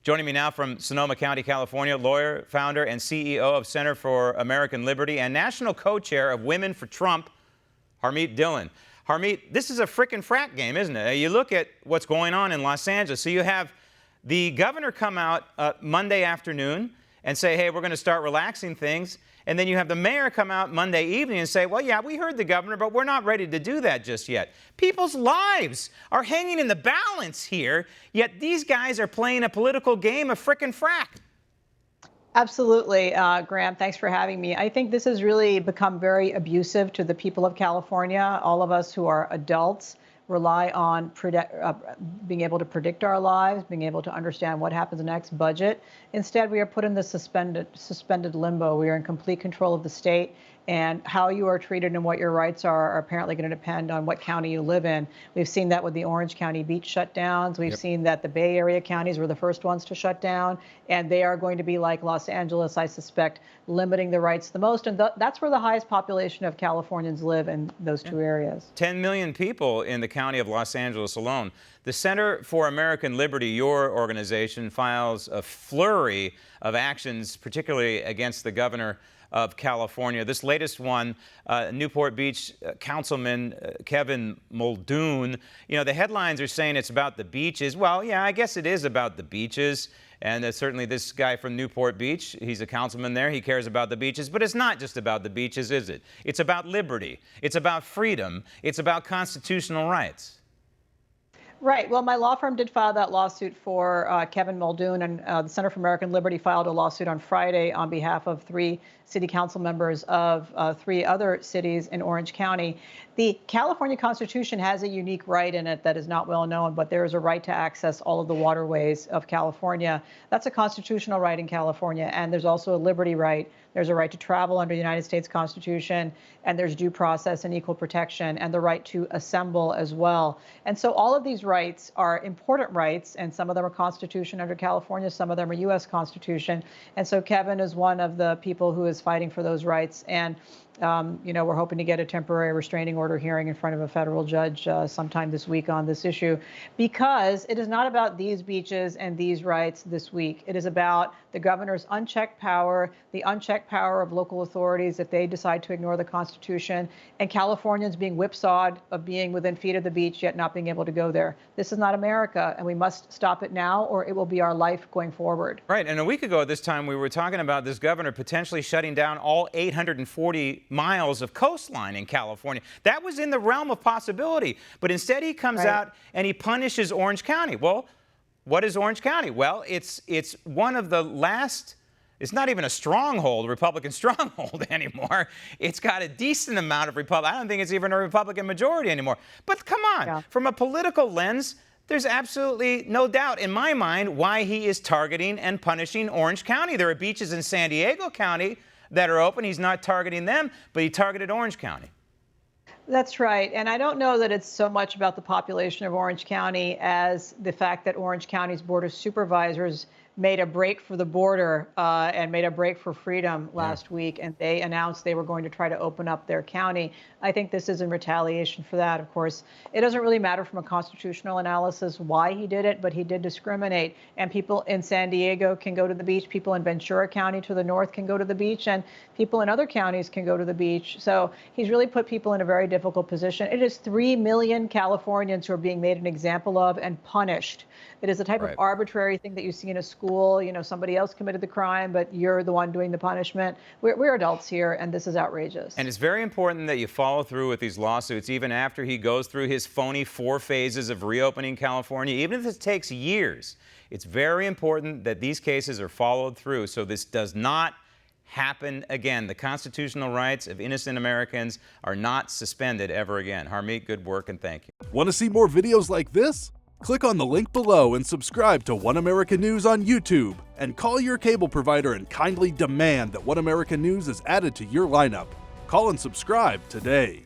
Joining me now from Sonoma County, California, lawyer, founder, and CEO of Center for American Liberty and national co-chair of Women for Trump, Harmeet Dhillon. Harmeet, this is a frickin' frat game, isn't it? You look at what's going on in Los Angeles. So you have the governor come out Monday afternoon and say, hey, we're going to start relaxing things. And then you have the mayor come out Monday evening and say, well, yeah, we heard the governor, but we're not ready to do that just yet. People's lives are hanging in the balance here, yet these guys are playing a political game of frickin' frack. Absolutely, Graham. Thanks for having me. I think this has really become very abusive to the people of California. All of us who are adults rely on being able to predict our lives, being able to understand what happens next, budget. Instead, we are put in the suspended limbo. We are in complete control of the state, and how you are treated and what your rights are apparently going to depend on what county you live in. We've seen that with the Orange County beach shutdowns. We've seen that the Bay Area counties were the first ones to shut down, and they are going to be like Los Angeles, I suspect, limiting the rights the most. And that's where the highest population of Californians live, in those two areas. 10 million people in the county of Los Angeles alone. The Center for American Liberty, your organization, files a flurry of actions, particularly against the governor of California. This latest one, Newport Beach Councilman Kevin Muldoon, you know, the headlines are saying it's about the beaches. Well, yeah, I guess it is about the beaches. And certainly this guy from Newport Beach, he's a councilman there, he cares about the beaches. But it's not just about the beaches, is it? It's about liberty. It's about freedom. It's about constitutional rights. Right. Well, my law firm did file that lawsuit for Kevin Muldoon, and the Center for American Liberty filed a lawsuit on Friday on behalf of 3 city council members of 3 other cities in Orange County. The California Constitution has a unique right in it that is not well known, but there is a right to access all of the waterways of California. That's a constitutional right in California, and there's also a liberty right. There's a right to travel under the United States Constitution, and there's due process and equal protection, and the right to assemble as well. And so all of these rights are important rights, and some of them are Constitution under California, some of them are U.S. Constitution. And so Kevin is one of the people who is fighting for those rights. And you know, we're hoping to get a temporary restraining order hearing in front of a federal judge sometime this week on this issue, because it is not about these beaches and these rights this week. It is about the governor's unchecked power, the unchecked power of local authorities if they decide to ignore the Constitution, and Californians being whipsawed of being within feet of the beach yet not being able to go there. This is not America, and we must stop it now, or it will be our life going forward. Right. And a week ago at this time, we were talking about this governor potentially shutting down all 840 miles of coastline in California. That was in the realm of possibility. But instead, he comes out and he punishes Orange County. Well, what is Orange County? Well, it's one of the last. It's not even a stronghold, Republican stronghold anymore. It's got a decent amount of Republican. I don't think it's even a Republican majority anymore. But come on, from a political lens, there's absolutely no doubt in my mind why he is targeting and punishing Orange County. There are beaches in San Diego County that are open. He's not targeting them, but he targeted Orange County. That's right. And I don't know that it's so much about the population of Orange County as the fact that Orange County's Board of Supervisors made a break for the border and made a break for freedom last week, and they announced they were going to try to open up their county. I think this is in retaliation for that. Of course, it doesn't really matter from a constitutional analysis why he did it, but he did discriminate. And people in San Diego can go to the beach, people in Ventura County to the north can go to the beach, and people in other counties can go to the beach. So he's really put people in a very difficult position. It is 3 million Californians who are being made an example of and punished. It is the type of arbitrary thing that you see in a school. You know, somebody else committed the crime, but you're the one doing the punishment. We're adults here, and this is outrageous. And it's very important that you follow through with these lawsuits, even after he goes through his phony 4 phases of reopening California, even if it takes years. It's very important that these cases are followed through so this does not happen again. The constitutional rights of innocent Americans are not suspended ever again. Harmeet, good work, and thank you. Want to see more videos like this? Click on the link below and subscribe to One America News on YouTube, and call your cable provider and kindly demand that One America News is added to your lineup. Call and subscribe today.